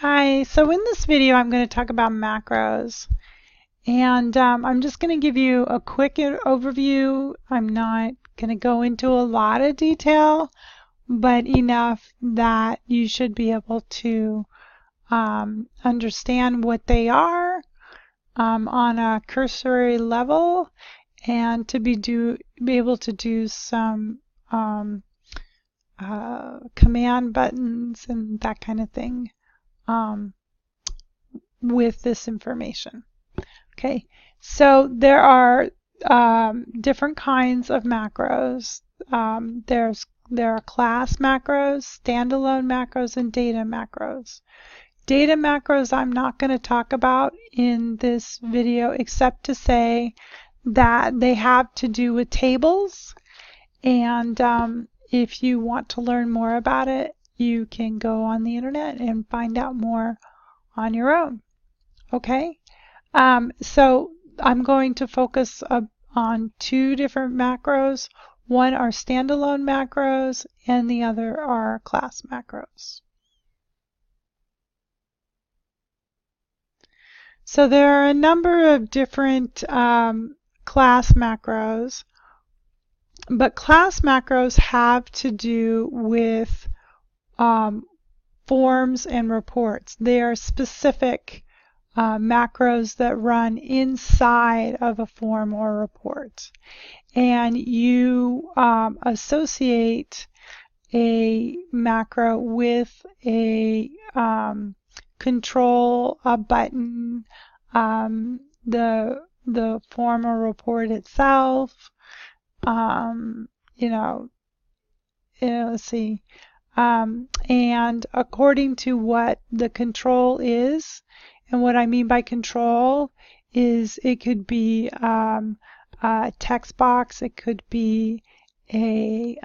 Hi, so in this video I'm going to talk about macros, and I'm just going to give you a quick overview. I'm not going to go into a lot of detail, but enough that you should be able to understand what they are on a cursory level, and to be able to do some command buttons and that kind of thing um, with this information. Okay, so there are different kinds of macros. There are class macros, standalone macros, and data macros. Data macros I'm not going to talk about in this video except to say that they have to do with tables, and if you want to learn more about it, you can go on the internet and find out more on your own. Okay? So I'm going to focus on two different macros. One are standalone macros and the other are class macros. So there are a number of different class macros, but class macros have to do with forms and reports. They are specific macros that run inside of a form or report. And you associate a macro with a control, a button, the form or report itself. Let's see. And according to what the control is, and what I mean by control is it could be a text box, it could be a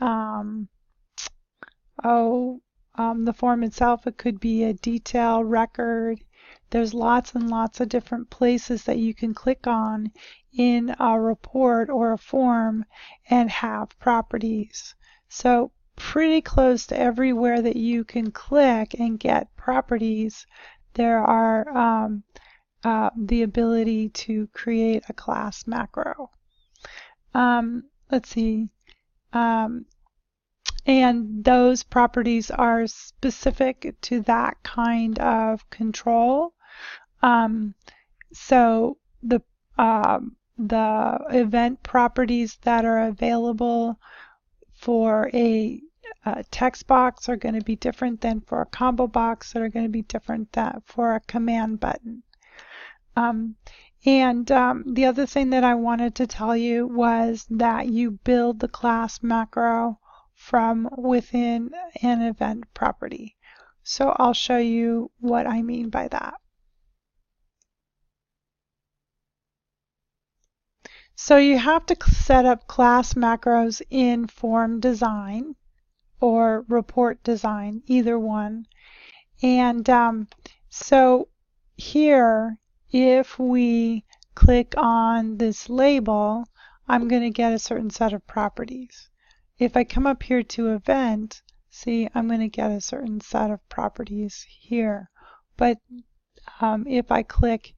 the form itself, it could be a detail record. There's lots and lots of different places that you can click on in a report or a form and have properties. So pretty close to everywhere that you can click and get properties, there are the ability to create a class macro. Let's see. And those properties are specific to that kind of control. So the event properties that are available for a text box are going to be different than for a combo box, that are going to be different than for a command button. The other thing that I wanted to tell you was that you build the class macro from within an event property. So I'll show you what I mean by that. So you have to set up class macros in form design or report design, either one. And so here, if we click on this label, I'm going to get a certain set of properties. If I come up here to event, see, I'm going to get a certain set of properties here. But if I click,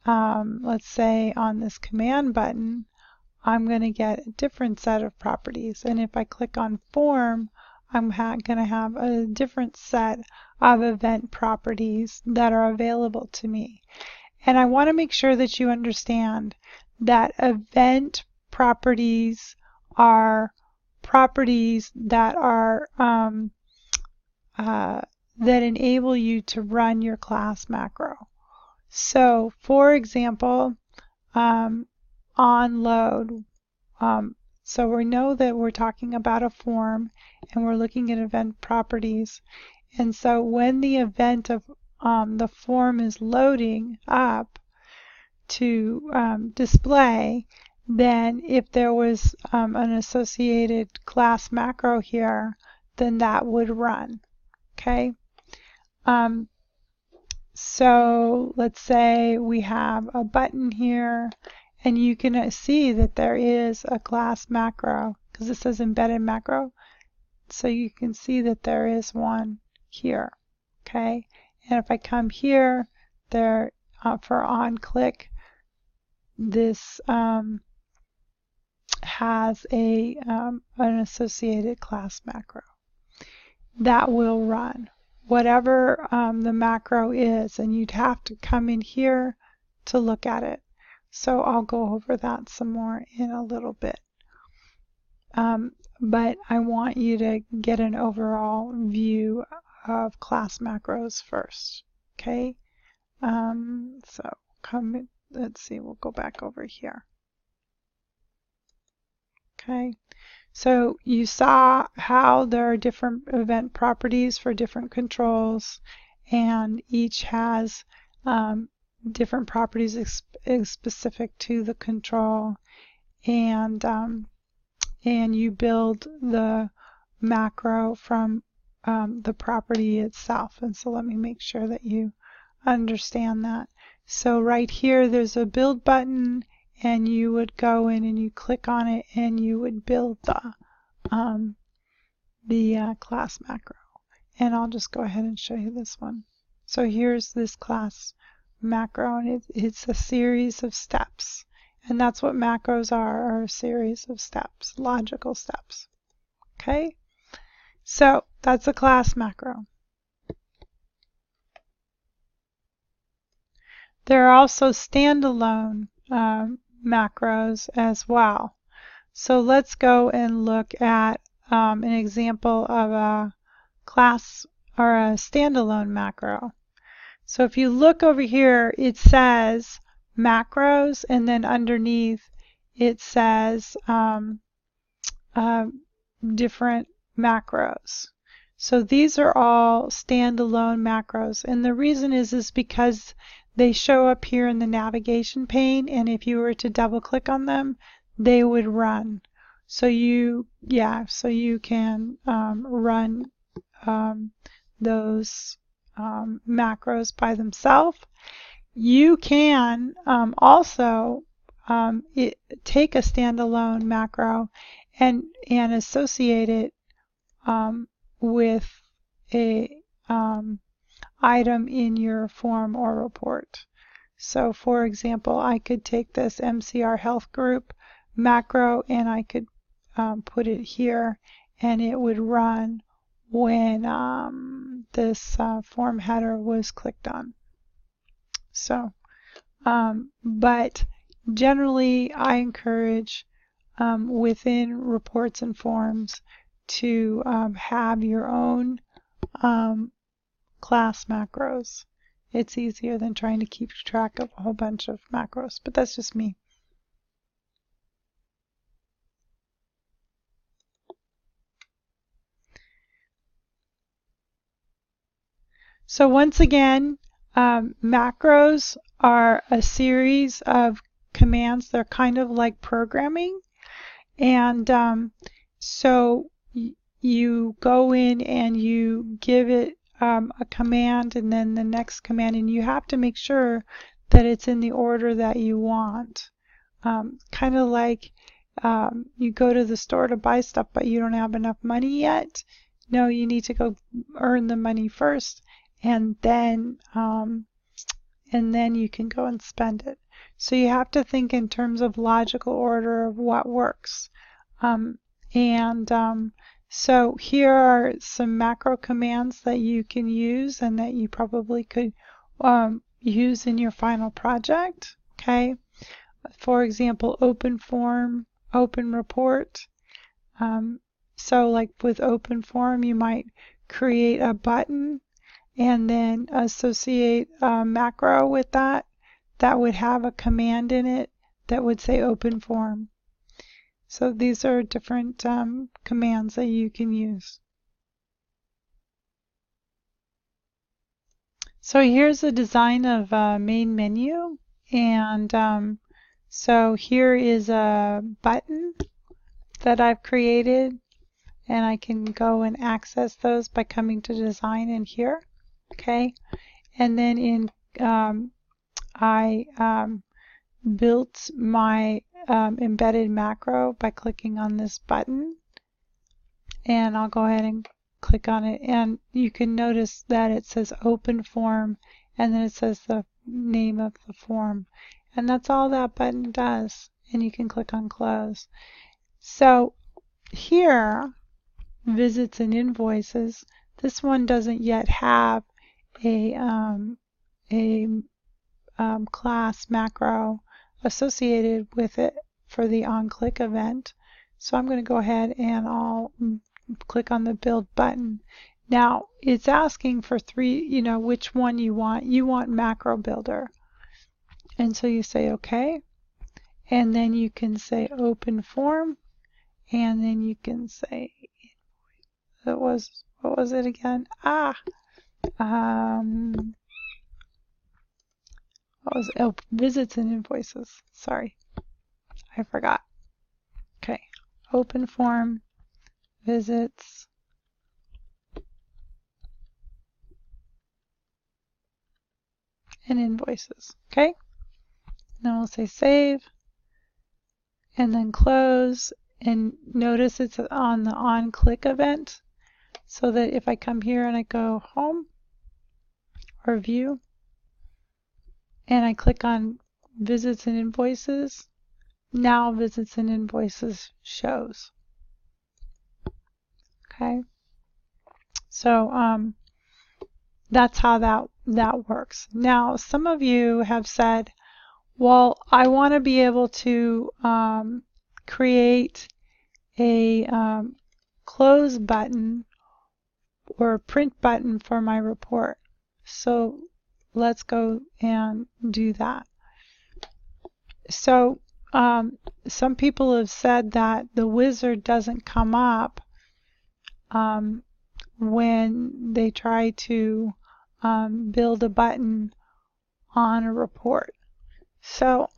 let's say, on this command button, I'm going to get a different set of properties. And if I click on form, I'm going to have a different set of event properties that are available to me. And I want to make sure that you understand that event properties are properties that are that enable you to run your class macro. So, for example, on load. So we know that we're talking about a form and we're looking at event properties. And so when the event of the form is loading up to display, then if there was an associated class macro here, then that would run. Okay. So let's say we have a button here, and you can see that there is a class macro because it says embedded macro. So you can see that there is one here. Okay. And if I come here, there for on click, this has an associated class macro that will run whatever the macro is, and you'd have to come in here to look at it. So I'll go over that some more in a little bit. But I want you to get an overall view of class macros first. Okay, so let's see, we'll go back over here. Okay, so you saw how there are different event properties for different controls, and each has different properties specific to the control, and you build the macro from the property itself. And so let me make sure that you understand that. So right here there's a build button, and you would go in and you click on it and you would build the class macro. And I'll just go ahead and show you this one. So here's this class macro, and it's a series of steps. And that's what macros are a series of steps, logical steps. Okay, so that's a class macro. There are also standalone macros as well. So let's go and look at an example of a class or a standalone macro. So if you look over here, it says macros, and then underneath it says different macros. So these are all standalone macros, and the reason is because they show up here in the navigation pane, and if you were to double click on them, they would run. So you can run those macros by themselves. You can also take a standalone macro and associate it with a item in your form or report. So for example, I could take this MCR Health Group macro and I could put it here, and it would run when this form header was clicked on. So, but generally I encourage within reports and forms to have your own class macros. It's easier than trying to keep track of a whole bunch of macros, but that's just me. So once again, macros are a series of commands. They're kind of like programming. And so you go in and you give it a command and then the next command, and you have to make sure that it's in the order that you want. Kind of like you go to the store to buy stuff, but you don't have enough money yet. No, you need to go earn the money first, and then you can go and spend it. So you have to think in terms of logical order of what works. So here are some macro commands that you can use and that you probably could use in your final project. Okay, for example, open form, open report. So like with open form, you might create a button and then associate a macro with that would have a command in it that would say open form. So these are different commands that you can use. So here's a design of a main menu, and so here is a button that I've created, and I can go and access those by coming to design in here. Okay, and then in I built my embedded macro by clicking on this button, and I'll go ahead and click on it, and you can notice that it says open form, and then it says the name of the form, and that's all that button does. And you can click on close. So here, visits and invoices, this one doesn't yet have a class macro associated with it for the on-click event. So I'm going to go ahead and I'll click on the build button. Now it's asking for three, which one you want. You want macro builder. And so you say okay. And then you can say open form. And then you can say, what was it again? Visits and invoices. Sorry, I forgot. Okay, open form, visits, and invoices. Okay, then we'll say save, and then close, and notice it's on the on-click event, so that if I come here and I go home or view, and I click on visits and invoices, now visits and invoices shows. Okay, so that's how that works. Now some of you have said, well, I want to be able to create a close button or print button for my report. So let's go and do that. So some people have said that the wizard doesn't come up when they try to build a button on a report. So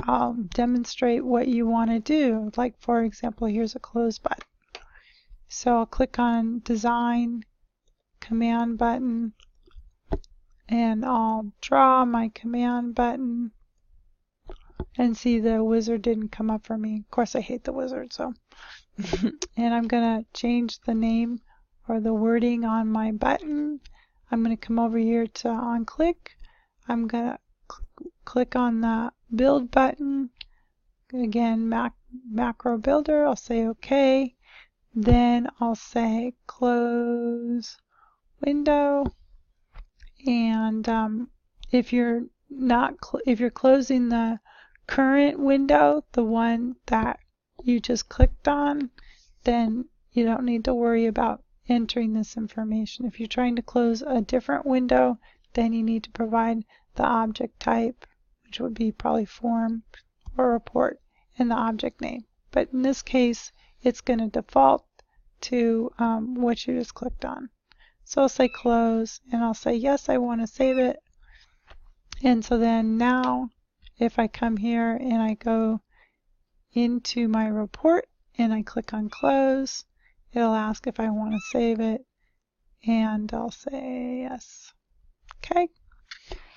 I'll demonstrate what you want to do. Like, for example, here's a close button. So I'll click on design, command button, and I'll draw my command button, and see the wizard didn't come up for me. Of course I hate the wizard, so and I'm gonna change the name or the wording on my button. I'm gonna come over here to on click. I'm gonna click on the build button. Again, macro builder. I'll say okay. Then I'll say close window. And if you're closing the current window, the one that you just clicked on, then you don't need to worry about entering this information. If you're trying to close a different window, then you need to provide the object type, which would be probably form or report, and the object name. But in this case, it's going to default to what you just clicked on. So I'll say close, and I'll say yes, I want to save it. And so then now, if I come here and I go into my report and I click on close, it'll ask if I want to save it, and I'll say yes. Okay,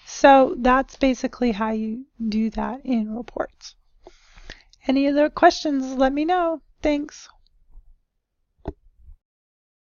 so that's basically how you do that in reports. Any other questions, let me know. Thanks.